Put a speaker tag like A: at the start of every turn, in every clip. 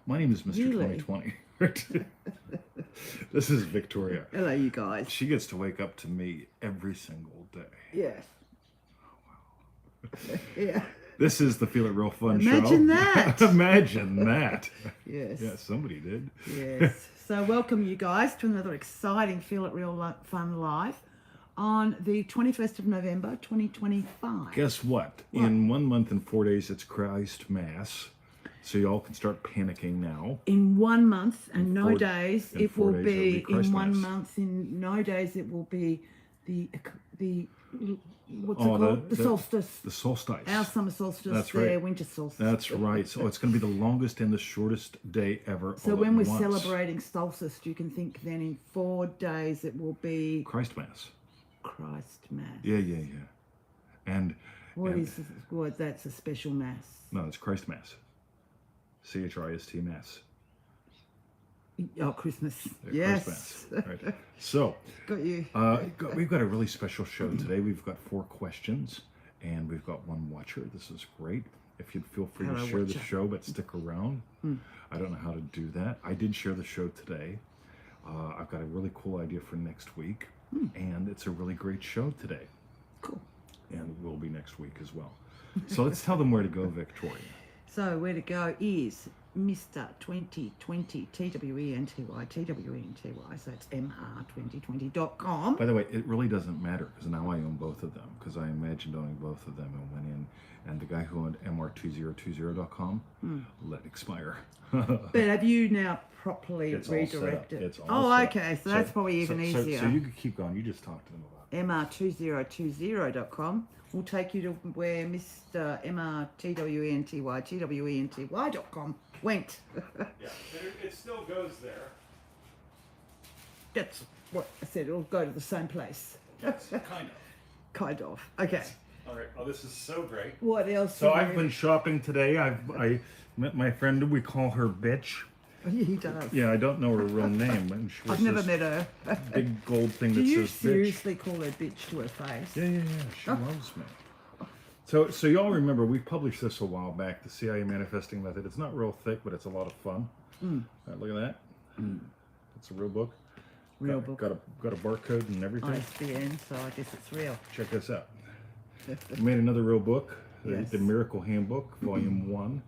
A: My name is Mr.
B: Really?
A: 2020. This is Victoria.
B: Hello, you guys.
A: She gets to wake up to me every single day.
B: Yes. Yeah.
A: This is the Feel It Real Fun show.
B: Imagine that.
A: Imagine that.
B: Yes.
A: Yeah, somebody did.
B: Yes. So welcome you guys to another exciting Feel It Real Fun Live on the 21st of November, 2025.
A: Guess what? In 1 month and 4 days, it's Christ Mass. So y'all can start panicking now.
B: In 1 month and no
A: 4
B: days,
A: in
B: it
A: 4
B: will
A: days,
B: be,
A: it'll be Christ
B: in 1
A: Mass.
B: month, in no days, it will be the what's it
A: Oh,
B: called? The solstice.
A: The solstice.
B: Our summer solstice,
A: That's
B: their
A: right.
B: winter solstice.
A: That's right. So it's going to be the longest and the shortest day ever.
B: So
A: all
B: when
A: at
B: we're
A: once.
B: celebrating solstice, you can think then in 4 days it will be
A: Christ Mass.
B: Christ Mass.
A: Yeah. And
B: What? That's a special mass.
A: no, it's Christ Mass. CHRIST Mass.
B: Oh, Christmas.
A: Yeah,
B: Yes.
A: Christ Mass. Right. So
B: Got you.
A: we've got a really special show today. We've got 4 questions and we've got 1 watcher. This is great. If you'd feel free
B: Hello,
A: to share the
B: watcher.
A: show, but stick around. I don't know how to do that. I did share the show today. I've got a really cool idea for next week, and it's a really great show today,
B: Cool.
A: and will be next week as well. So let's tell them where to go, Victoria.
B: So where to go is Mr. 2020 TWENTY. So it's mr2020.com.
A: By the way, it really doesn't matter because now I own both of them because I imagined owning both of them and went in, and the guy who owned mr2020.com let it expire.
B: But have you now properly
A: It's all set up.
B: redirected?
A: It's all
B: Oh,
A: set up.
B: okay. So that's probably even easier.
A: So you could keep going. You just talk to them about it.
B: mr2020.com will take you to where Mr. mrtwenty.com went.
A: Yeah, it still goes there.
B: That's what I said. It'll go to the same place.
A: Yes, kind of.
B: Kind of. Okay.
A: All right. Oh, this is so great.
B: What else?
A: So
B: do
A: I've
B: you-
A: been shopping today. I met my friend. We call her Bitch.
B: He does.
A: Yeah, I don't know her real name. And she was
B: I've never
A: this
B: met her.
A: big gold thing
B: Do
A: that
B: you
A: says Bitch.
B: seriously call her bitch to her face?
A: Yeah. She loves me. So y'all remember we published this a while back, the CIA Manifesting Method. It's not real thick, but it's a lot of fun. Look at that. It's a real book.
B: Real book.
A: Got a barcode and everything.
B: ISBN, so I guess it's real.
A: Check this out. We made another real book,
B: Yes.
A: the Miracle Handbook, Volume 1.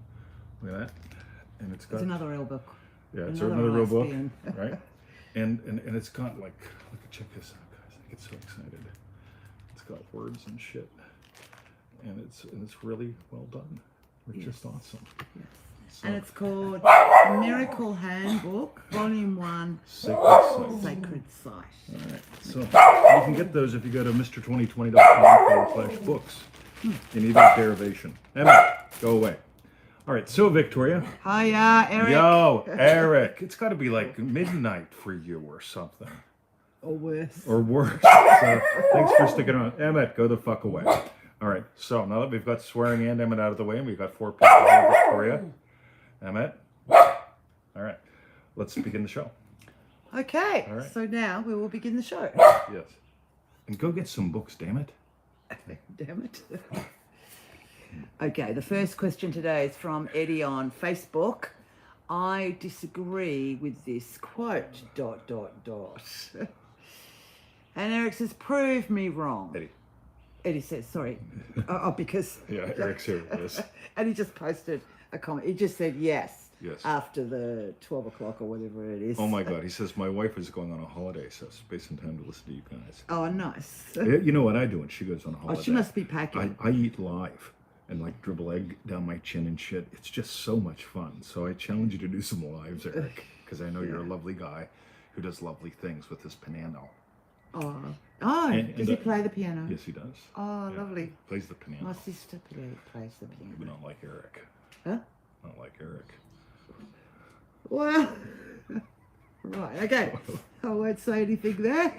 A: Look at that. And it's got
B: It's another real book.
A: yeah, it's
B: another
A: another real book,
B: ISBN.
A: right? And it's got like check this out, guys. I get so excited. It's got words and shit, and it's really well done. It's just awesome. So,
B: And it's called Miracle Handbook, Volume 1,
A: Sacred Sites.
B: Sacred Site.
A: All right. So you can get those if you go to mr2020.com/books in either derivation. Emma, go away. All right. So Victoria.
B: Hiya, Eric.
A: Yo, Eric. It's got to be like midnight for you or something.
B: Or worse.
A: Or worse. So thanks for sticking around. Emmett, go the fuck away. All right. So now that we've got swearing and Emmett out of the way, and we've got 4 people here, Victoria. Emmett. All right. Let's begin the show.
B: Okay,
A: All right.
B: so now we will begin the show.
A: Yes. And go get some books, damn it.
B: Damn it. Okay, the first question today is from Eddie on Facebook. I disagree with this quote, ... And Eric says, prove me wrong.
A: Eddie.
B: Eddie says, sorry. Because...
A: Yeah, Eric's here with us.
B: And he just posted a comment. He just said yes.
A: Yes.
B: After the 12 o'clock or whatever it is.
A: Oh my God. He says, my wife is going on a holiday, so space and time to listen to you guys.
B: Oh, nice.
A: You know what I do when she goes on a
B: Oh,
A: holiday?
B: she must be packing.
A: I eat live and like dribble egg down my chin and shit. It's just so much fun. So I challenge you to do some lives, Eric, because I know you're a lovely guy who does lovely things with his piano.
B: Oh,
A: And-
B: does
A: and,
B: he play the piano?
A: Yes, he does.
B: Oh,
A: Yeah,
B: lovely.
A: he plays the piano.
B: My sister plays the
A: But
B: piano.
A: not like Eric.
B: Huh?
A: Not like Eric.
B: Well, right, okay. I won't say anything there.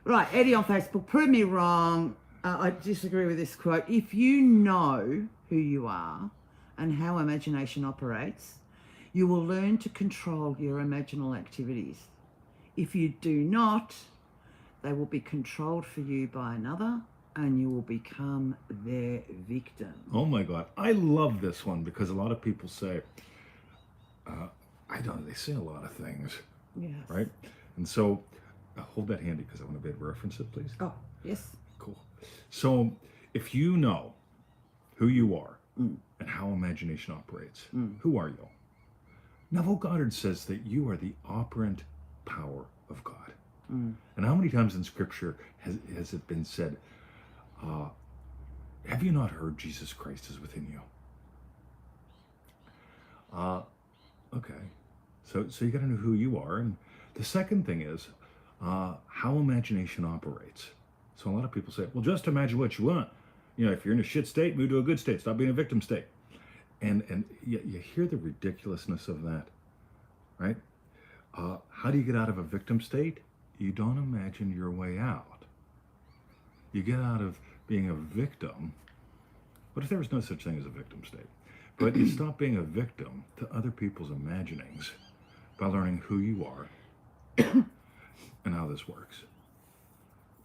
B: Right, Eddie on Facebook, prove me wrong. I disagree with this quote. If you know who you are and how imagination operates, you will learn to control your imaginal activities. If you do not, they will be controlled for you by another and you will become their victim.
A: Oh my God. I love this one because a lot of people say, I don't know, they say a lot of things,
B: Yes.
A: right? And so, hold that handy because I want to be able to reference it, please.
B: Oh, yes.
A: Cool. So, if you know who you are and how imagination operates, who are you? Neville Goddard says that you are the operant power of God. And how many times in Scripture has it been said, have you not heard Jesus Christ is within you? Okay. So you got to know who you are. And the second thing is how imagination operates. So a lot of people say, well, just imagine what you want. You know, if you're in a shit state, move to a good state. Stop being a victim state. And you hear the ridiculousness of that, right? How do you get out of a victim state? You don't imagine your way out. You get out of being a victim. What if there was no such thing as a victim state? But you stop being a victim to other people's imaginings by learning who you are and how this works.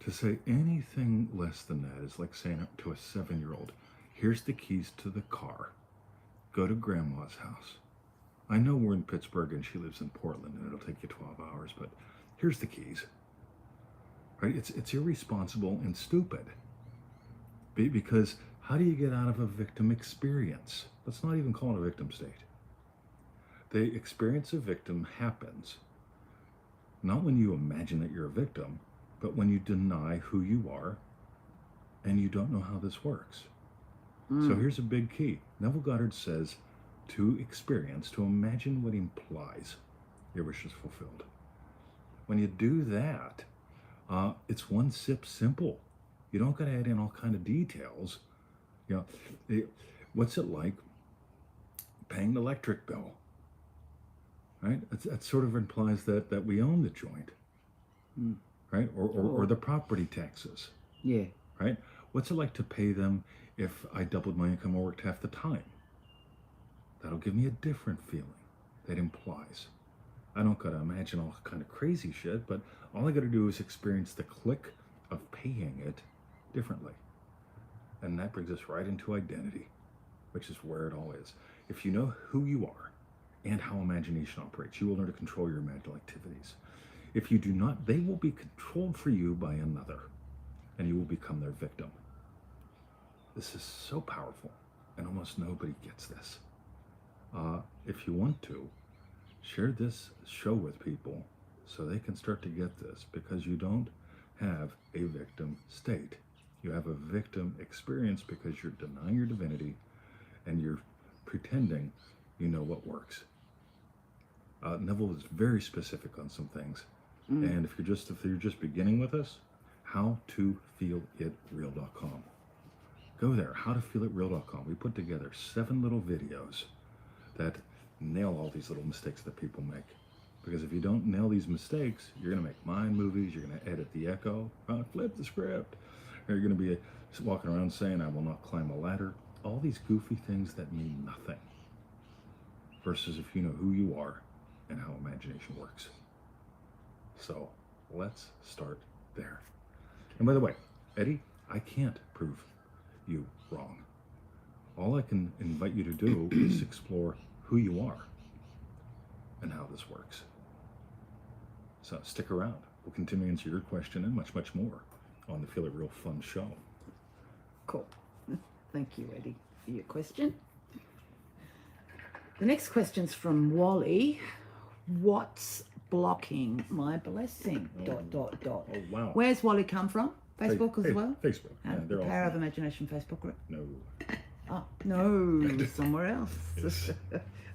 A: To say anything less than that is like saying to a 7-year-old, here's the keys to the car. Go to grandma's house. I know we're in Pittsburgh and she lives in Portland and it'll take you 12 hours, but here's the keys. Right? It's irresponsible and stupid. Because how do you get out of a victim experience? Let's not even call it a victim state. The experience of victim happens not when you imagine that you're a victim, but when you deny who you are and you don't know how this works. So here's a big key. Neville Goddard says to experience, to imagine what implies your wish is fulfilled. When you do that, it's one sip simple. You don't got to add in all kind of details. You know, what's it like paying the electric bill? Right? That sort of implies that we own the joint, right? Or the property taxes.
B: Yeah.
A: Right? What's it like to pay them if I doubled my income or worked half the time? That'll give me a different feeling. That implies. I don't gotta imagine all kind of crazy shit, but all I gotta do is experience the click of paying it differently. And that brings us right into identity, which is where it all is. If you know who you are and how imagination operates, you will learn to control your mental activities. If you do not, they will be controlled for you by another, and you will become their victim. This is so powerful, and almost nobody gets this. If you want to, share this show with people so they can start to get this, because you don't have a victim state. You have a victim experience because you're denying your divinity and you're pretending you know what works. Neville is very specific on some things. And if you're just beginning with us, howtofeelitreal.com. Go there, howtofeelitreal.com. We put together 7 little videos that nail all these little mistakes that people make. Because if you don't nail these mistakes, you're going to make mind movies, you're going to edit the echo, flip the script, or you're going to be walking around saying, I will not climb a ladder. All these goofy things that mean nothing. Versus if you know who you are and how imagination works. So let's start there. And by the way, Eddie, I can't prove you wrong. All I can invite you to do is explore who you are and how this works. So stick around. We'll continue to answer your question and much, much more on the Feel It Real Fun show.
B: Cool. Thank you, Eddie, for your question. The next question's from Wally. What's blocking my blessing? ...
A: Oh, wow.
B: Where's Wally come from? Facebook as well?
A: Facebook. Yeah,
B: The
A: they're all
B: Power of Imagination Facebook group?
A: No.
B: Oh, no, somewhere else.
A: Yes.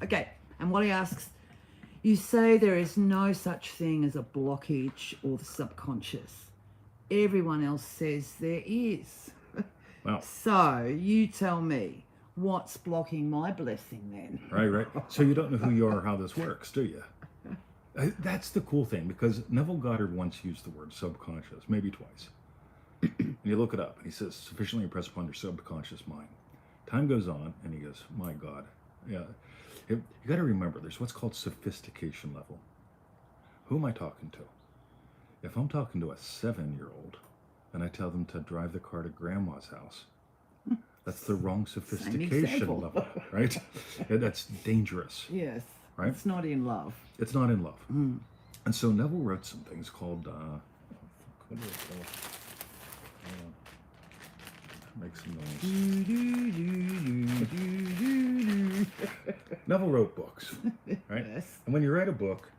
B: Okay, and Wally asks, you say there is no such thing as a blockage or the subconscious. Everyone else says there is.
A: Wow.
B: So you tell me, what's blocking my blessing then?
A: Right. So you don't know who you are or how this works, do you? That's the cool thing, because Neville Goddard once used the word subconscious, maybe twice. And you look it up, and he says, sufficiently impressed upon your subconscious mind. Time goes on, and he goes, my God. Yeah. You got to remember, there's what's called sophistication level. Who am I talking to? If I'm talking to a 7-year-old, and I tell them to drive the car to grandma's house, that's the wrong sophistication level, right? That's dangerous.
B: Yes.
A: right?
B: It's not in love.
A: It's not in love. And so Neville wrote some things called, what do they call it? Make some noise. Neville wrote books, right?
B: Yes.
A: And when you write a book,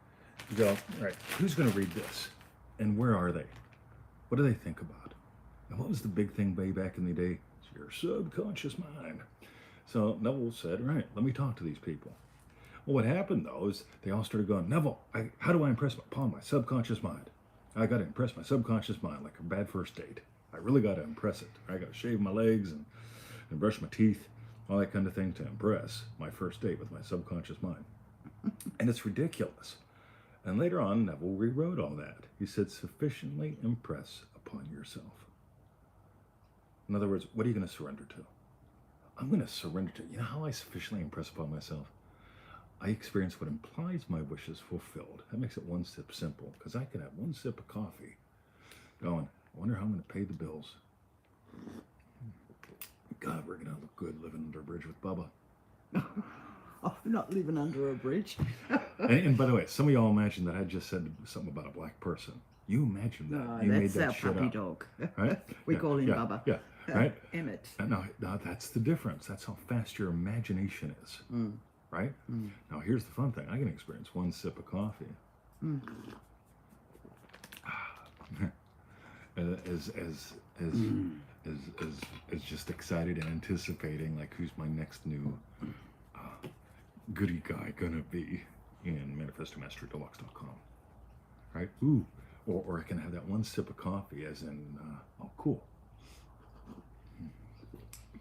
A: you go, right, who's going to read this? And where are they? What do they think about? And what was the big thing way back in the day? It's your subconscious mind. So Neville said, right, let me talk to these people. Well, what happened, though, is they all started going, Neville, how do I impress upon my subconscious mind? I got to impress my subconscious mind like a bad first date. I really got to impress it. I got to shave my legs and brush my teeth, all that kind of thing to impress my first date with my subconscious mind. And it's ridiculous. And later on, Neville rewrote all that. He said, sufficiently impress upon yourself. In other words, what are you going to surrender to? I'm going to surrender to, you know how I sufficiently impress upon myself? I experience what implies my wishes fulfilled. That makes it one sip simple, because I could have one sip of coffee going, I wonder how I'm going to pay the bills. God, we're going to look good living under a bridge with Bubba.
B: I'm not living under a bridge.
A: And by the way, some of y'all imagine that I just said something about a black person. You imagine that.
B: No,
A: You made
B: that's
A: that
B: our
A: shit
B: puppy
A: up,
B: dog.
A: right?
B: We call him
A: yeah,
B: Bubba.
A: Yeah, right?
B: Emmett.
A: No, that's the difference. That's how fast your imagination is, right? Now, here's the fun thing. I can experience one sip of coffee. As just excited and anticipating, like, who's my next new goody guy gonna be in ManifestoMasteryDeluxe.com, right? Ooh, or I can have that one sip of coffee, as in, oh, cool.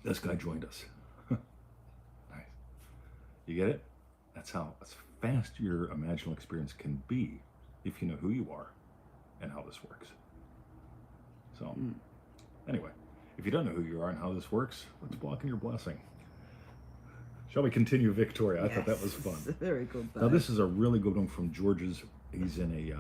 A: This guy joined us. Nice. You get it? That's how fast your imaginal experience can be if you know who you are and how this works. So, anyway, if you don't know who you are and how this works, what's blocking your blessing? Shall we continue, Victoria? I thought that was fun.
B: Yes, very good.
A: Now, this is a really good one from George's. He's in a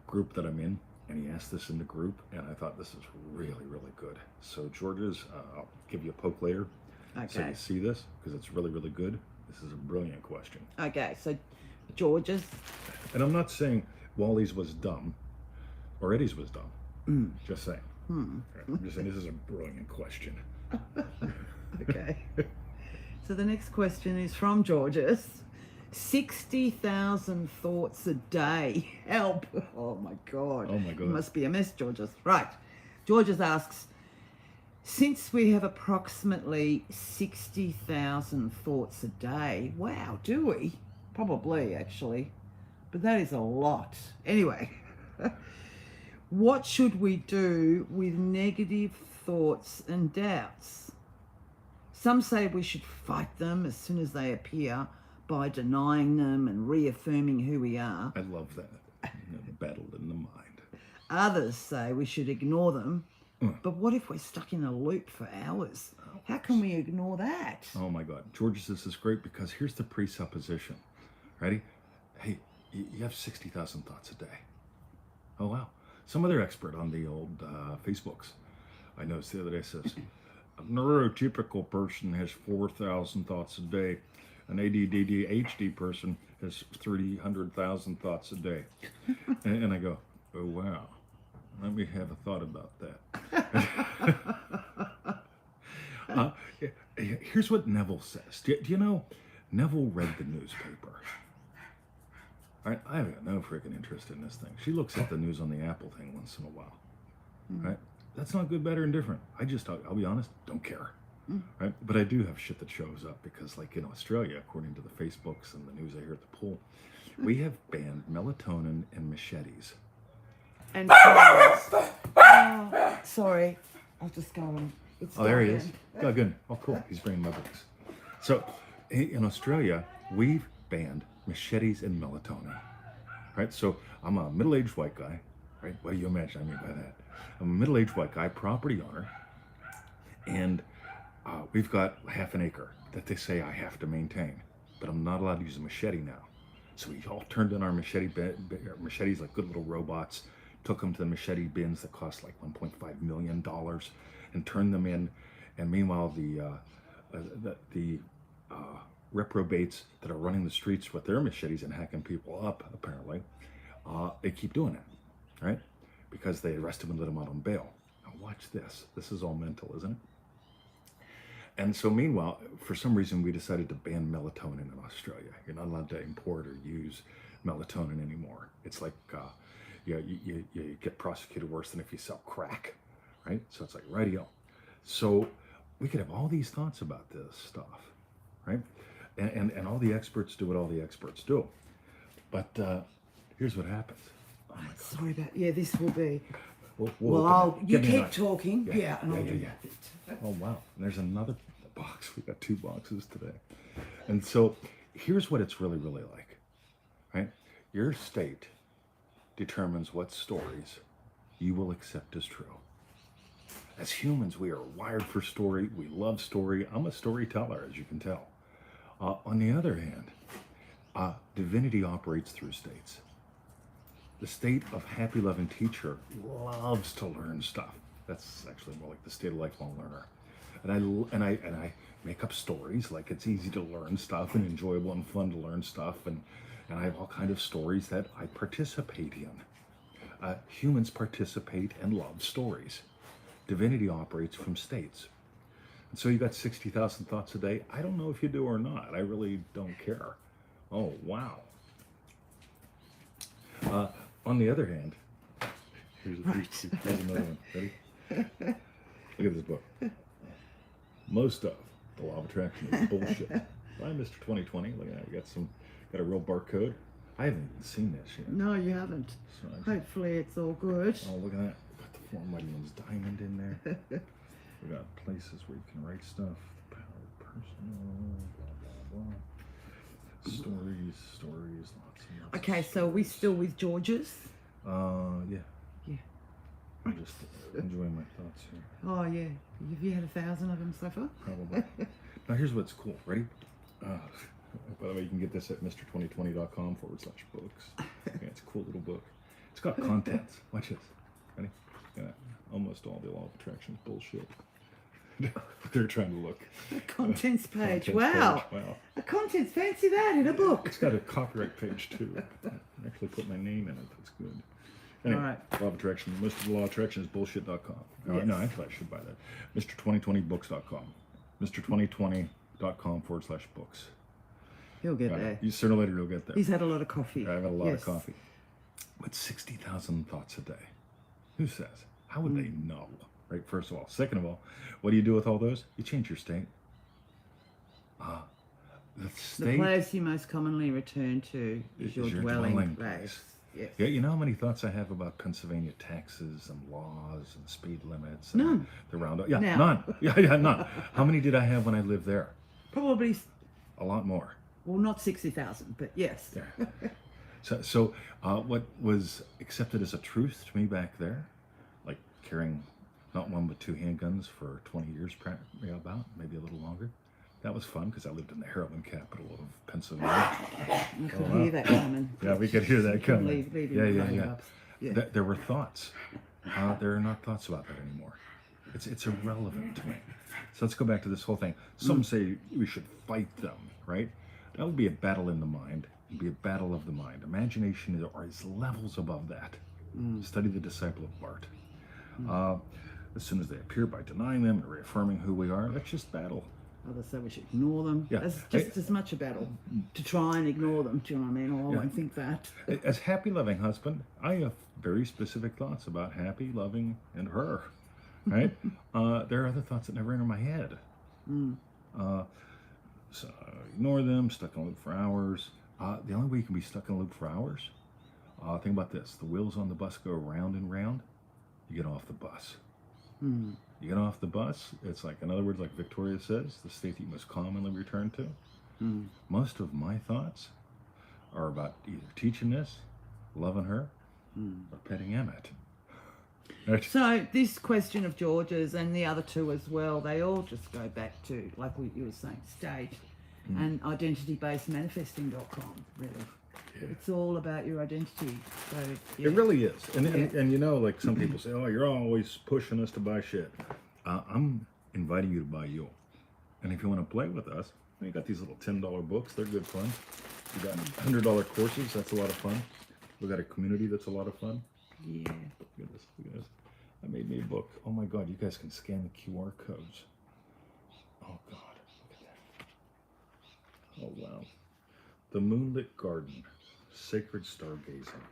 A: group that I'm in, and he asked this in the group, and I thought this is really, really good. So, George's, I'll give you a poke later so
B: Okay.
A: you see this, because it's really, really good. This is a brilliant question.
B: Okay, so George's.
A: And I'm not saying Wally's was dumb or Eddie's was dumb. Just saying. I'm just saying this is a brilliant question.
B: Okay. So the next question is from George's. 60,000 thoughts a day. Help. Oh my God.
A: Oh my God.
B: You must be a mess, George's. Right. George's asks, since we have approximately 60,000 thoughts a day, wow, do we? Probably, actually. But that is a lot. Anyway, what should we do with negative thoughts and doubts? Some say we should fight them as soon as they appear by denying them and reaffirming who we are.
A: I love that. Battle in the mind.
B: Others say we should ignore them. But what if we're stuck in a loop for hours? How can we ignore that?
A: Oh my God. George, this is great because here's the presupposition. Ready? Hey, you have 60,000 thoughts a day. Oh, wow. Some other expert on the old Facebooks, I noticed the other day, says, a neurotypical person has 4,000 thoughts a day. An ADHD person has 300,000 thoughts a day. And I go, oh, wow. Let me have a thought about that. Here's what Neville says. Do you know, Neville read the newspaper. Right? I have no freaking interest in this thing. She looks at the news on the Apple thing once in a while. Right? That's not good, better, and different. I'll be honest, don't care. Right? But I do have shit that shows up because, like in Australia, according to the Facebooks and the news I hear at the pool, we have banned melatonin and machetes.
B: And flowers. Oh, sorry. I'll just go and...
A: Oh, there he is. Oh, good. Oh, cool. He's bringing my books. So, in Australia, we've banned machetes and melatonin. Right? So, I'm a middle-aged white guy. Right? What do you imagine I mean by that? I'm a middle-aged white guy, property owner, and we've got half an acre that they say I have to maintain, but I'm not allowed to use a machete now. So we all turned in our machetes like good little robots, took them to the machete bins that cost like $1.5 million, and turned them in. And meanwhile, the reprobates that are running the streets with their machetes and hacking people up, apparently, they keep doing it, right? Because they arrest him and let him out on bail. Now watch this. This is all mental, isn't it? And so meanwhile, for some reason, we decided to ban melatonin in Australia. You're not allowed to import or use melatonin anymore. It's like you get prosecuted worse than if you sell crack, right? So it's like radio. So we could have all these thoughts about this stuff, right? And all the experts do what all the experts do. But here's what happens. Oh my God.
B: Sorry about, this will be.
A: We'll
B: you
A: Give me a
B: keep
A: knife.
B: talking.
A: Yeah,
B: Yeah, and
A: yeah,
B: I'll
A: yeah,
B: do
A: yeah.
B: that.
A: Oh wow, and there's another box. We got 2 boxes today. And so here's what it's really, really like, right? Your state determines what stories you will accept as true. As humans, we are wired for story. We love story. I'm a storyteller, as you can tell. On the other hand, divinity operates through states. The state of happy, loving teacher loves to learn stuff. That's actually more like the state of lifelong learner. And I make up stories, like it's easy to learn stuff and enjoyable and fun to learn stuff. And I have all kind of stories that I participate in. Humans participate and love stories. Divinity operates from states. And so you got 60,000 thoughts a day. I don't know if you do or not. I really don't care. Oh, wow. On the other hand, here's another one. Ready? Look at this book. Most of the Law of Attraction is bullshit. By Mr. 2020. Look at that. We got a real barcode. I haven't even seen this yet.
B: No, you haven't.
A: So
B: Hopefully it's all good.
A: oh, look at that. Got the Four Mighty Ones diamond in there. We got places where you can write stuff. The power of personal, blah, blah, blah. Stories, lots and lots.
B: Okay, so are we still with George's?
A: Yeah.
B: Yeah.
A: I'm just enjoying my thoughts here.
B: Oh, yeah. Have you had 1,000 of them so far?
A: Probably. Now here's what's cool. Ready? By the way, you can get this at mr2020.com/books. Yeah, it's a cool little book. It's got contents. Watch this. Ready? Yeah, almost all the Law of Attraction is bullshit. They're trying to look.
B: A contents page.
A: Contents
B: Wow.
A: page. Wow.
B: A contents, fancy that in a book.
A: It's got a copyright page too. I actually put my name in it. That's good. Anyway,
B: All right.
A: Law of Attraction. Most of the Law of Attraction is bullshit.com.
B: Yes.
A: No, actually, I should buy that. Mr2020books.com. Mr2020.com/books.
B: He'll get
A: Got it.
B: there.
A: You sooner or later you'll get there.
B: He's had a lot of coffee.
A: I've had a lot
B: Yes.
A: of coffee. But 60,000 thoughts a day. Who says? How would they know? Right, first of all. Second of all, what do you do with all those? You change your state. The
B: The
A: state.
B: place you most commonly return to is your dwelling
A: dwelling
B: place. Yes.
A: Yeah, you know how many thoughts I have about Pennsylvania taxes and laws and speed limits? And
B: None.
A: The roundup. Yeah,
B: Now.
A: none. Yeah, none. How many did I have when I lived there?
B: Probably,
A: A lot more.
B: well, not 60,000, but yes.
A: Yeah. So what was accepted as a truth to me back there, like carrying not one but 2 handguns for 20 years, about maybe a little longer. That was fun because I lived in the heroin capital of Pennsylvania.
B: You could hear that coming.
A: Yeah, we could hear that
B: You could
A: coming.
B: leave it
A: Yeah.
B: running up. Yeah.
A: There were thoughts. There are not thoughts about that anymore. It's irrelevant to me. So let's go back to this whole thing. Some say we should fight them, right? That would be a battle in the mind. It'd be a battle of the mind. Imagination is levels above that. Study the disciple of Bart. As soon as they appear by denying them and reaffirming who we are, let's just battle.
B: Others say we should ignore them.
A: Yeah.
B: That's just as much a battle to try and ignore them. Do you know what I mean? Oh, I won't think that.
A: As happy, loving husband, I have very specific thoughts about happy, loving, and her. Right? There are other thoughts that never enter my head. So ignore them, stuck in a loop for hours. The only way you can be stuck in a loop for hours, think about this. The wheels on the bus go round and round. You get off the bus. You get off the bus, it's like, in other words, like Victoria says, the state that you must commonly return to. Most of my thoughts are about either teaching this, loving her, or petting Emmett. Right?
B: So this question of George's and the other two as well, they all just go back to, like you were saying, state and identitybased-manifesting.com, really.
A: Yeah.
B: It's all about your identity. So
A: It really is. And
B: Yeah.
A: you know, like some people say, oh, you're always pushing us to buy shit. I'm inviting you to buy you. And if you want to play with us, You got these little $10 books. They're good fun. You got $100 courses. That's a lot of fun. We got a community that's a lot of fun.
B: Yeah.
A: Look at this. Look at this. I made me a book. Oh my God, you guys can scan the QR codes. Oh God, look at that. Oh wow. The Moonlit Garden, Sacred Stargazing.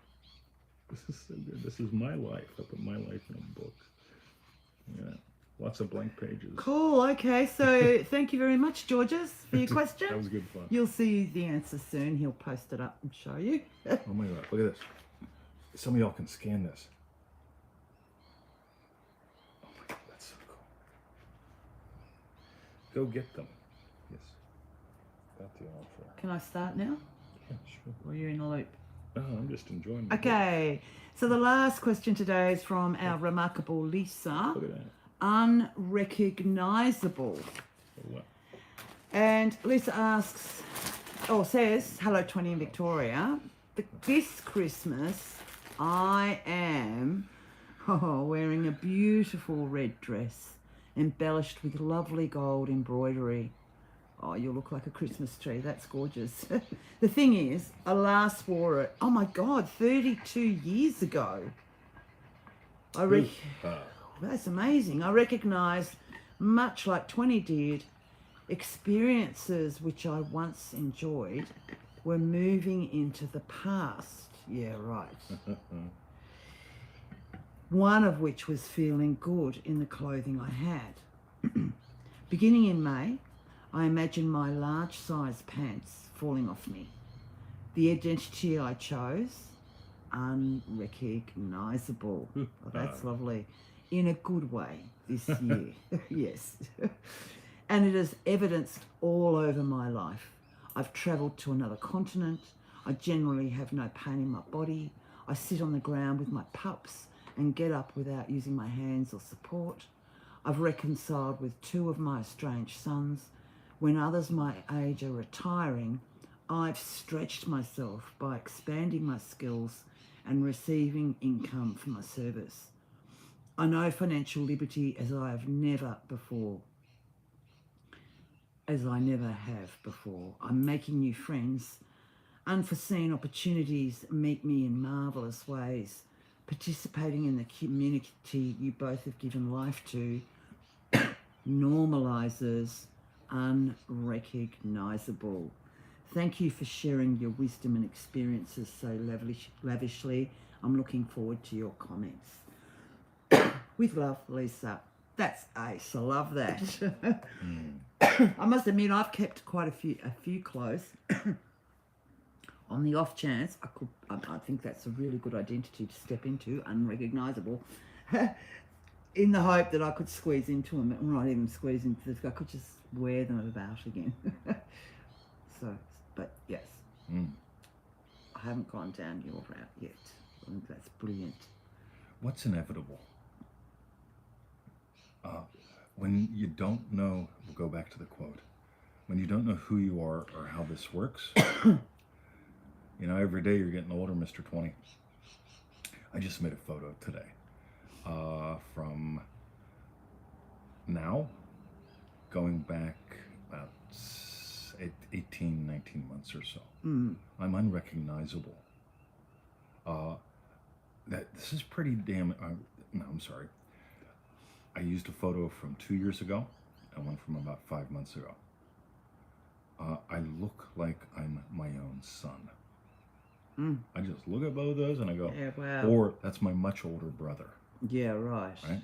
A: This is so good. This is my life. I put my life in a book. Yeah, lots of blank pages.
B: Cool. Okay. So thank you very much, Georges, for your question.
A: That was good fun.
B: You'll see the answer soon. He'll post it up and show you.
A: Oh my God, look at this. Some of y'all can scan this. Oh my God, that's so cool. Go get them. Yes. Got the offer.
B: Can I start now?
A: Yeah, sure.
B: Or are you in a loop?
A: Oh, I'm just enjoying the book.
B: Okay. So the last question today is from our remarkable Lisa.
A: Look at that.
B: Unrecognizable.
A: Oh, what?
B: And Lisa asks, or says, hello 20 in Victoria. This Christmas, I am wearing a beautiful red dress embellished with lovely gold embroidery. Oh, you look like a Christmas tree. That's gorgeous. The thing is, I last wore it, oh my God, 32 years ago. That's amazing. I recognise, much like 20 did, experiences which I once enjoyed were moving into the past. Yeah, right. One of which was feeling good in the clothing I had. Beginning in May, I imagined my large size pants falling off me. The identity I chose, unrecognizable. Oh, that's lovely. In a good way this year. Yes. And it is evidenced all over my life. I've travelled to another continent. I generally have no pain in my body. I sit on the ground with my pups and get up without using my hands or support. I've reconciled with 2 of my estranged sons. When others my age are retiring, I've stretched myself by expanding my skills and receiving income for my service. I know financial liberty as I never have before. I'm making new friends. Unforeseen opportunities meet me in marvellous ways. Participating in the community you both have given life to normalises unrecognizable. Thank you for sharing your wisdom and experiences so lavishly. I'm looking forward to your comments. With love, Lisa. That's ace. I love that. I must admit, I've kept quite a few clothes. On the off chance, I think that's a really good identity to step into, unrecognizable. In the hope that I could squeeze into them, or not even squeeze into this, I could just wear them about again. So, but yes, I haven't gone down your route yet. I think that's brilliant.
A: What's inevitable? When you don't know, we'll go back to the quote. When you don't know who you are or how this works, you know, every day you're getting older, Mr. 20. I just made a photo today from now going back about 18, 19 months or so. I'm unrecognizable. This is pretty damn, no, I'm sorry. I used a photo from 2 years ago and one from about 5 months ago. I look like I'm my own son. I just look at both of those and I go,
B: yeah, wow.
A: Or that's my much older brother.
B: Yeah, right.
A: Right?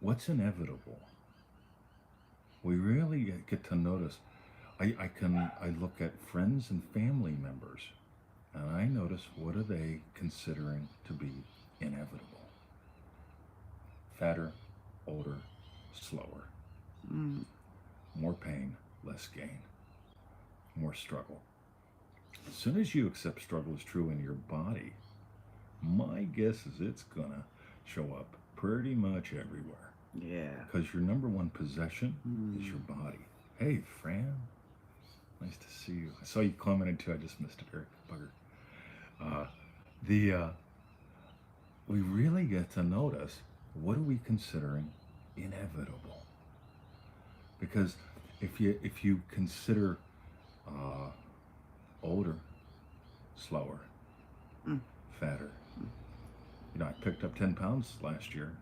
A: What's inevitable? We really get to notice. I look at friends and family members and I notice, what are they considering to be inevitable? Fatter, older, slower. More pain, less gain. More struggle. As soon as you accept struggle is true in your body, my guess is it's gonna show up pretty much everywhere.
B: Yeah.
A: Because your number one possession is your body. Hey, Fran. Nice to see you. I saw you commented too. I just missed it, Eric. Bugger. We really get to notice, what are we considering inevitable? Because if you consider older, slower, fatter. You know, I picked up 10 pounds last year.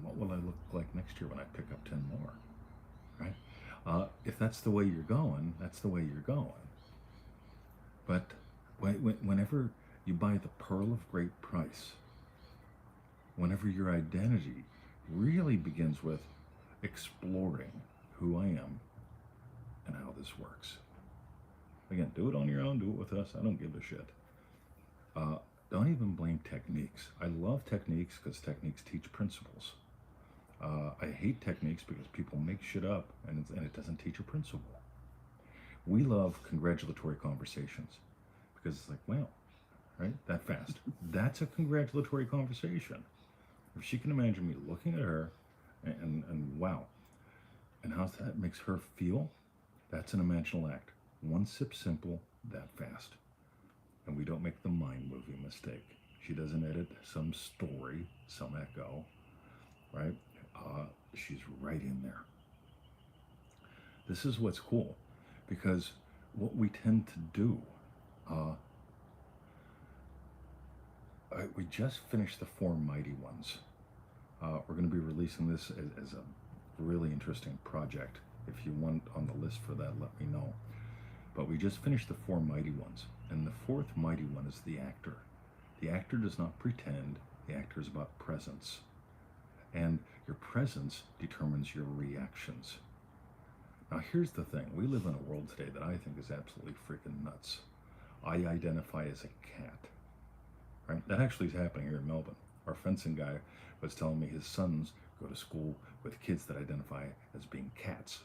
A: What will I look like next year when I pick up 10 more? Right? If that's the way you're going, that's the way you're going. But whenever you buy the pearl of great price, whenever your identity really begins with exploring who I am and how this works. Again, do it on your own, do it with us. I don't give a shit. Don't even blame techniques. I love techniques because techniques teach principles. I hate techniques because people make shit up and it doesn't teach a principle. We love congratulatory conversations because it's like, wow, right? That fast. That's a congratulatory conversation. If she can imagine me looking at her and wow, and how that makes her feel, that's an imaginal act. One sip simple, that fast. And we don't make the mind movie mistake. She doesn't edit some story, some echo, right? She's right in there. This is what's cool, because what we tend to do, we just finished the 4 Mighty Ones. We're going to be releasing this as a really interesting project. If you want on the list for that, let me know. But we just finished the 4 Mighty Ones, and the 4th Mighty One is the actor. The actor does not pretend. The actor is about presence. And your presence determines your reactions. Now here's the thing. We live in a world today that I think is absolutely freaking nuts. I identify as a cat. Right? That actually is happening here in Melbourne. Our fencing guy was telling me his sons go to school with kids that identify as being cats.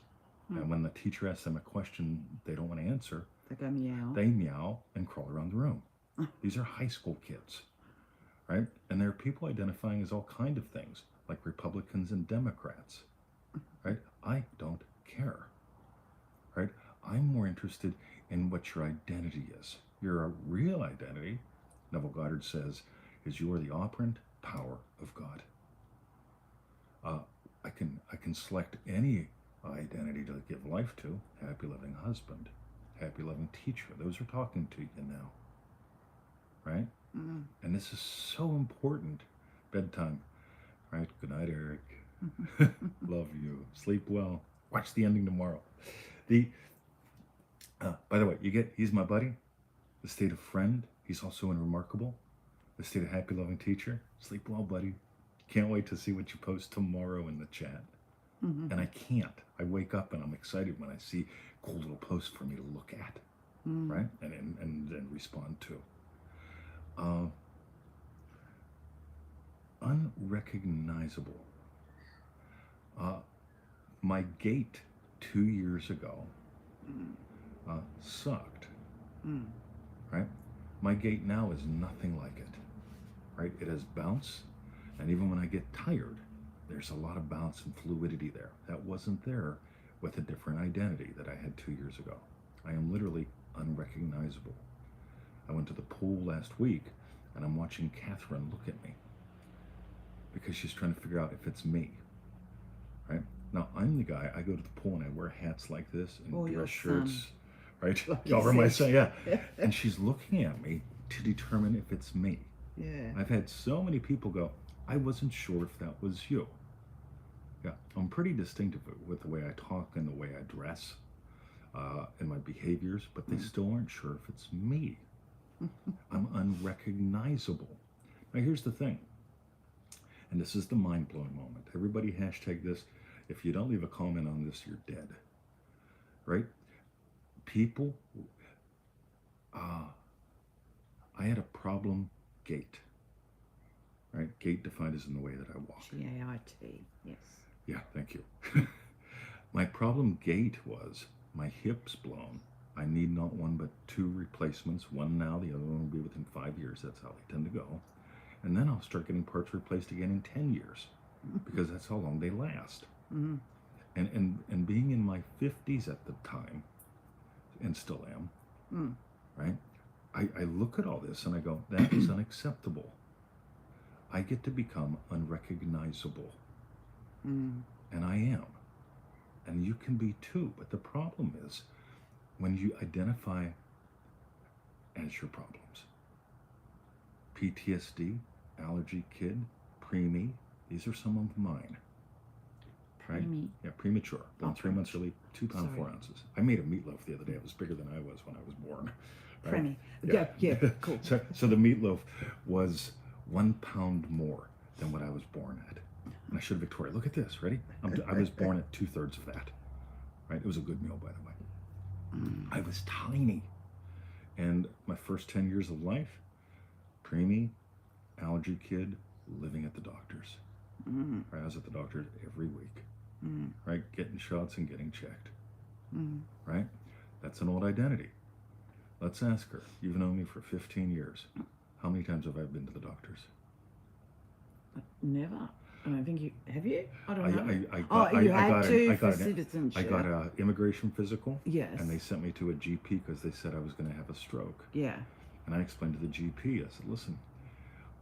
A: And when the teacher asks them a question they don't want to answer,
B: They go meow.
A: they meow and crawl around the room. These are high school kids, right? And there are people identifying as all kind of things, like Republicans and Democrats, right? I don't care, right? I'm more interested in what your identity is. Your real identity, Neville Goddard says, is you are the operant power of God. I can select any identity to give life to. Happy loving husband, happy loving teacher. Those are talking to you now, right? And this is so important. Bedtime, right? Good night, Eric. Love you. Sleep well. Watch the ending tomorrow. By the way, he's my buddy. The state of friend. He's also in Remarkable. The state of happy loving teacher. Sleep well, buddy. Can't wait to see what you post tomorrow in the chat. And I can't. I wake up and I'm excited when I see cool little posts for me to look at, right? And respond to. Unrecognizable. My gait 2 years ago sucked, right? My gait now is nothing like it, right? It has bounce, and even when I get tired, there's a lot of bounce and fluidity there. That wasn't there with a different identity that I had 2 years ago. I am literally unrecognizable. I went to the pool last week, and I'm watching Catherine look at me because she's trying to figure out if it's me, right? Now, I'm the guy, I go to the pool and I wear hats like this and
B: Or your
A: dress shirts,
B: son.
A: right?
B: Like you
A: Over my
B: said.
A: son, yeah. And she's looking at me to determine if it's me.
B: Yeah.
A: I've had so many people go, I wasn't sure if that was you. Yeah, I'm pretty distinctive with the way I talk and the way I dress and my behaviors, but they still aren't sure if it's me. I'm unrecognizable. Now, here's the thing, and this is the mind-blowing moment. Everybody hashtag this. If you don't leave a comment on this, you're dead, right? People, I had a problem gait, right? Gait defined as in the way that I walk.
B: G-A-I-T, yes.
A: Yeah, thank you. My problem gait was my hips blown. I need not one but 2 replacements. One now, the other one will be within 5 years. That's how they tend to go. And then I'll start getting parts replaced again in 10 years because that's how long they last. And being in my 50s at the time, and still am, right? I look at all this and I go, that is unacceptable. I get to become unrecognizable. And I am. And you can be too. But the problem is when you identify as your problems. PTSD, allergy kid, preemie, these are some of mine. Right?
B: Preemie.
A: Yeah, premature. Born 3 months early, 2 pounds
B: Sorry.
A: 4 ounces. I made a meatloaf the other day. It was bigger than I was when I was born. Right?
B: Preemie. Yeah, cool.
A: So the meatloaf was 1 pound more than what I was born at. And I showed Victoria, look at this, ready? I was born at 2/3 of that. Right? It was a good meal, by the way. I was tiny. And my first 10 years of life, preemie, allergy kid, living at the doctor's. Right? I was at the doctor's every week. Right? Getting shots and getting checked. Right? That's an old identity. Let's ask her. You've known me for 15 years. How many times have I been to the doctor's?
B: Never. I don't think you have you. I don't know.
A: I
B: you
A: got
B: had to for
A: I
B: citizenship.
A: got an immigration physical.
B: Yes.
A: And they sent me to a GP because they said I was going to have a stroke.
B: Yeah.
A: And I explained to the GP, I said, listen,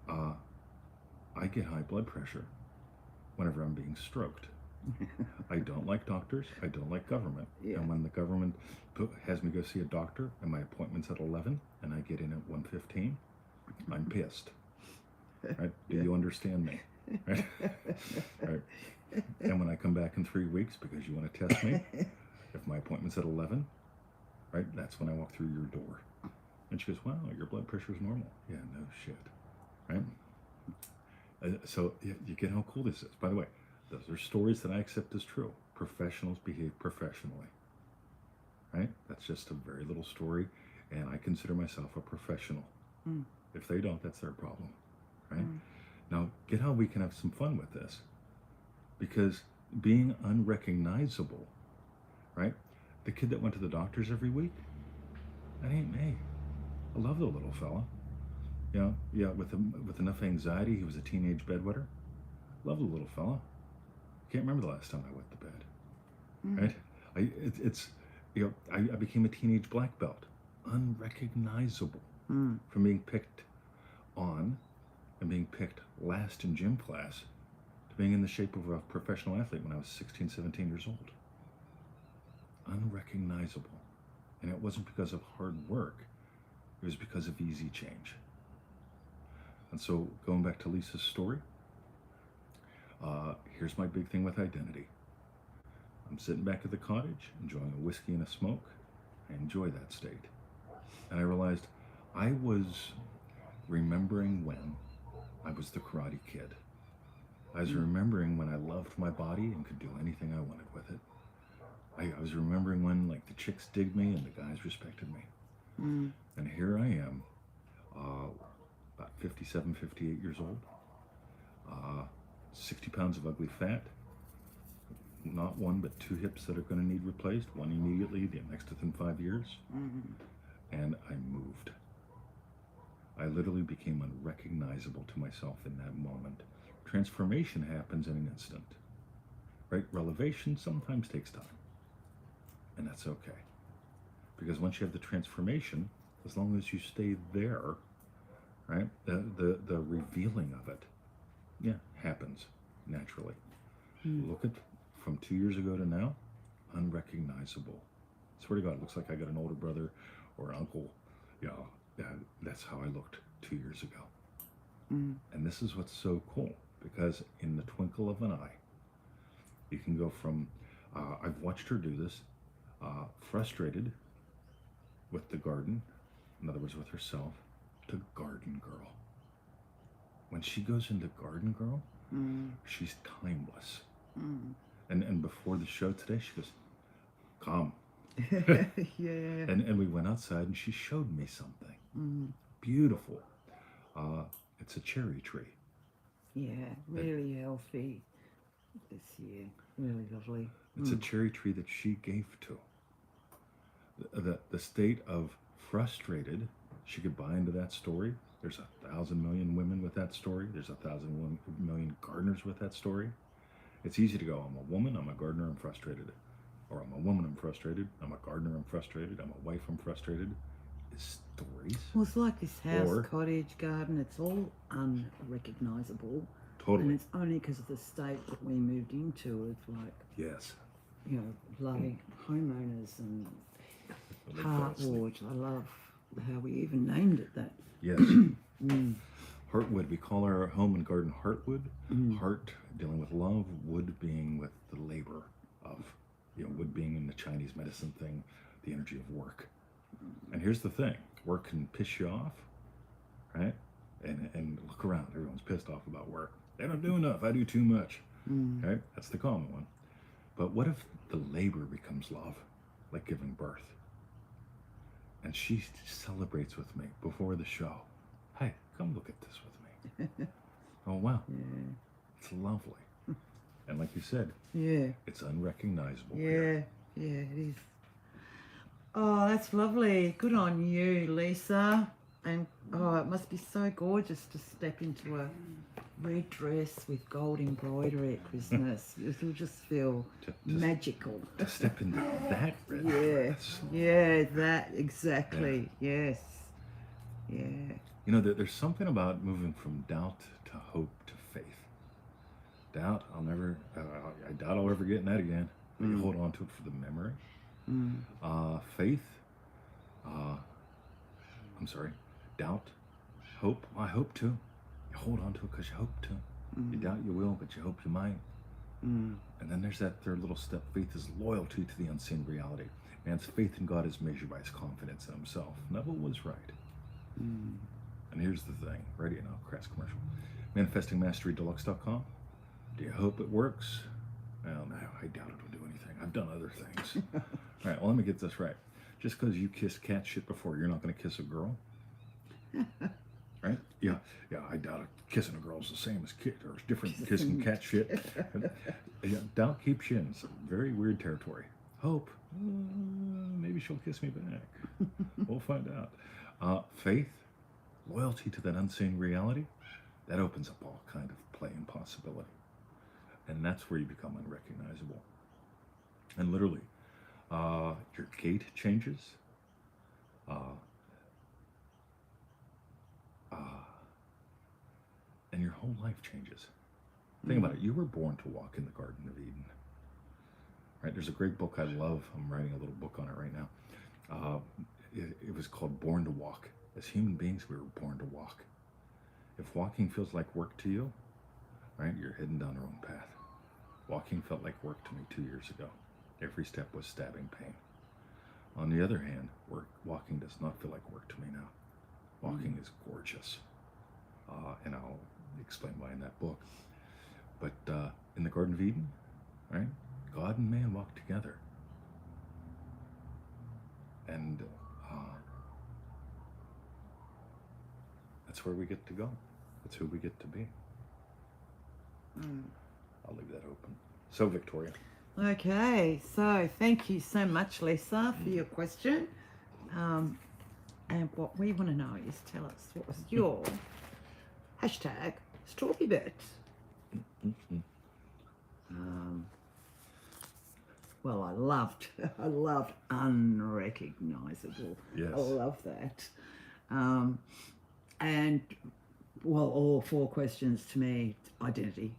A: I get high blood pressure whenever I'm being stroked. I don't like doctors. I don't like government.
B: Yeah.
A: And when the government has me go see a doctor and my appointment's at 11 and I get in at 1:15, I'm pissed. Right? Do you understand me? Right? Right? And when I come back in 3 weeks because you want to test me, if my appointment's at 11, right, that's when I walk through your door. And she goes, wow, your blood pressure is normal. Yeah, no shit. Right? So you get how cool this is. By the way, those are stories that I accept as true. Professionals behave professionally. Right? That's just a very little story. And I consider myself a professional. If they don't, that's their problem. Right? Now, get how we can have some fun with this. Because being unrecognizable, right? The kid that went to the doctors every week, that ain't me. I love the little fella. Yeah, with enough anxiety, he was a teenage bedwetter. Love the little fella. Can't remember the last time I wet the bed. Right? I became a teenage black belt, unrecognizable from being picked on and being picked last in gym class to being in the shape of a professional athlete when I was 16, 17 years old. Unrecognizable. And it wasn't because of hard work. It was because of easy change. And so going back to Lisa's story, here's my big thing with identity. I'm sitting back at the cottage, enjoying a whiskey and a smoke. I enjoy that state. And I realized I was remembering when I was the Karate Kid. I was remembering when I loved my body and could do anything I wanted with it. I was remembering when, like, the chicks digged me and the guys respected me. And here I am, about 57, 58 years old, 60 pounds of ugly fat, not one but 2 hips that are going to need replaced, one immediately, the next within 5 years. And I moved. I literally became unrecognizable to myself in that moment. Transformation happens in an instant, right? Relevation sometimes takes time, and that's okay. Because once you have the transformation, as long as you stay there, right, the revealing of it, happens naturally. Look at from 2 years ago to now, unrecognizable. Swear to God, it looks like I got an older brother or uncle. That's how I looked 2 years ago. And this is what's so cool, because in the twinkle of an eye, you can go from, I've watched her do this, frustrated with the garden, in other words with herself, to garden girl. When she goes into garden girl, she's timeless. And before the show today, she goes, calm.
B: Yeah.
A: And we went outside and she showed me something beautiful. It's a cherry tree.
B: Yeah, really healthy this year. Really lovely.
A: It's a cherry tree that she gave to. The state of frustrated, she could buy into that story. There's 1,000 million women with that story. There's 1,000 million gardeners with that story. It's easy to go, I'm a woman, I'm a gardener, I'm frustrated. Or I'm a woman, I'm frustrated. I'm a gardener, I'm frustrated. I'm a wife, I'm frustrated. It's stories.
B: Well, it's like this house,
A: Or-
B: cottage, garden. It's all unrecognizable.
A: Totally.
B: And it's only because of the state that we moved into. It's like,
A: Yes.
B: you know, loving homeowners and
A: When they fall asleep.
B: heartwood. I love how we even named it that.
A: Yes. Heartwood. We call our home and garden heartwood. Heart dealing with love, wood being with the labor of, wood being in the Chinese medicine thing, the energy of work. And here's the thing: work can piss you off, right? And look around, everyone's pissed off about work. They don't do enough. I do too much. Right? That's the common one. But what if the labor becomes love, like giving birth? And she celebrates with me before the show. Hey, come look at this with me. Oh, wow.
B: Yeah.
A: It's lovely. And like you said,
B: Yeah.
A: it's unrecognizable.
B: Yeah.
A: Here.
B: Yeah, it is. Oh, that's lovely. Good on you, Lisa. And oh, it must be so gorgeous to step into a red dress with gold embroidery at Christmas. It'll just feel magical.
A: To step into that red
B: Yeah,
A: dress.
B: yeah, that exactly. Yes, yeah.
A: There's something about moving from doubt to hope to faith. Doubt, I doubt I'll ever get in that again. But you hold on to it for the memory. Faith, doubt, hope. I hope to. You hold on to it because you hope to. You doubt you will, but you hope you might. And then there's that third little step. Faith is loyalty to the unseen reality. Man's faith in God is measured by his confidence in himself. Neville was right. And here's the thing. Ready now, crass commercial. ManifestingMasteryDeluxe.com. Do you hope it works? Well, no, I doubt it'll do anything. I've done other things. All right, well, let me get this right. Just because you kissed cat shit before, you're not going to kiss a girl? Right? Yeah, I doubt kissing a girl is the same as or different kissing cat shit. Yeah, doubt keeps you in some very weird territory. Hope, maybe she'll kiss me back. We'll find out. Faith, loyalty to that unseen reality, that opens up all kind of play and possibility. And that's where you become unrecognizable. And literally, your gait changes. And your whole life changes. Think about it. You were born to walk in the Garden of Eden. Right? There's a great book I love. I'm writing a little book on it right now. It was called Born to Walk. As human beings, we were born to walk. If walking feels like work to you, right, you're heading down the wrong path. Walking felt like work to me 2 years ago. Every step was stabbing pain. On the other hand, walking does not feel like work to me now. Walking is gorgeous. And I'll explain why in that book. But in the Garden of Eden, right, God and man walked together. And that's where we get to go. That's who we get to be. I'll leave that open. So, Victoria.
B: Okay, so thank you so much, Lisa, for your question. And what we want to know is tell us, what was your hashtag strawberry bit? Well, I loved unrecognizable.
A: Yes.
B: I love that. And well, all four questions to me, identity.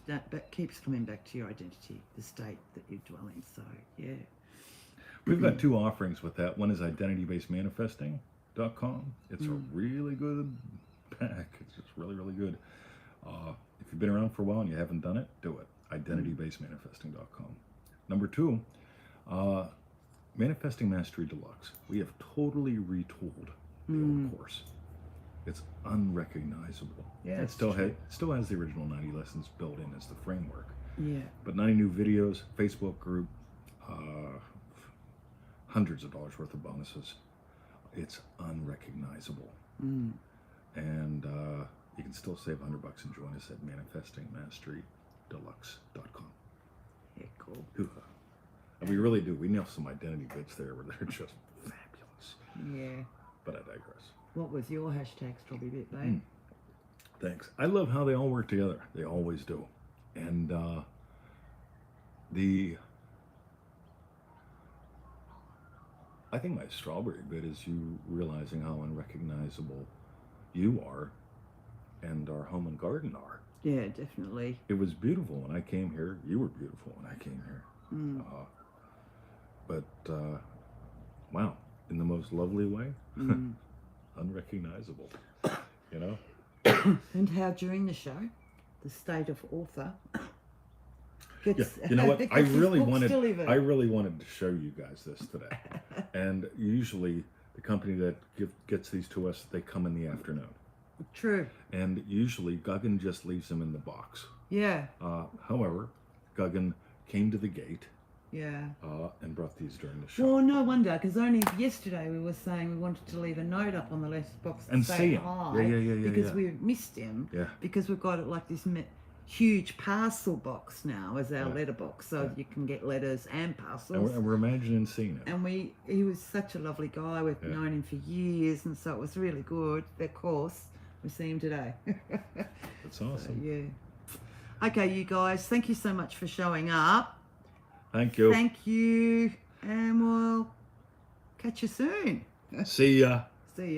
B: That keeps coming back to your identity, the state that you dwell in. So, yeah.
A: We've got two offerings with that. One is identitybasedmanifesting.com. It's a really good pack. It's just really, really good. If you've been around for a while and you haven't done it, do it. identitybasedmanifesting.com. Number two, Manifesting Mastery Deluxe. We have totally retooled the old course. It's unrecognizable. Yeah, it still has the original 90 lessons built in as the framework.
B: Yeah.
A: But 90 new videos, Facebook group, hundreds of dollars worth of bonuses. It's unrecognizable. And you can still save $100 and join us at manifestingmasterydeluxe.com.
B: Yeah, cool.
A: And we really do. We nail some identity bits there where they're just fabulous.
B: Yeah.
A: But I digress.
B: What was your hashtag strawberry bit, babe?
A: Thanks. I love how they all work together. They always do. And I think my strawberry bit is you realizing how unrecognizable you are and our home and garden are.
B: Yeah, definitely.
A: It was beautiful when I came here. You were beautiful when I came here. But wow, in the most lovely way, unrecognizable. You know.
B: And how during the show, the state of author gets,
A: Yeah, you know what?
B: gets
A: I
B: his
A: really
B: books
A: wanted.
B: delivered.
A: I really wanted to show you guys this today. And usually, the company that gets these to us, they come in the afternoon.
B: True.
A: And usually, Guggen just leaves them in the box.
B: Yeah.
A: However, Guggen came to the gate
B: Yeah.
A: and brought these during the show.
B: Well, no wonder, because only yesterday we were saying we wanted to leave a note up on the letterbox
A: And
B: say
A: see him.
B: hi,
A: Yeah,
B: because
A: yeah.
B: we missed him.
A: Yeah.
B: Because we've got it like this huge parcel box now as our
A: Yeah.
B: letterbox, so you can get letters and parcels.
A: And we're imagining seeing it.
B: And he was such a lovely guy. We've known him for years, and so it was really good. Of course, we see him today.
A: That's awesome.
B: Yeah. Okay, you guys, thank you so much for showing up.
A: Thank you.
B: Thank you, and we'll catch you soon.
A: See ya.
B: See ya.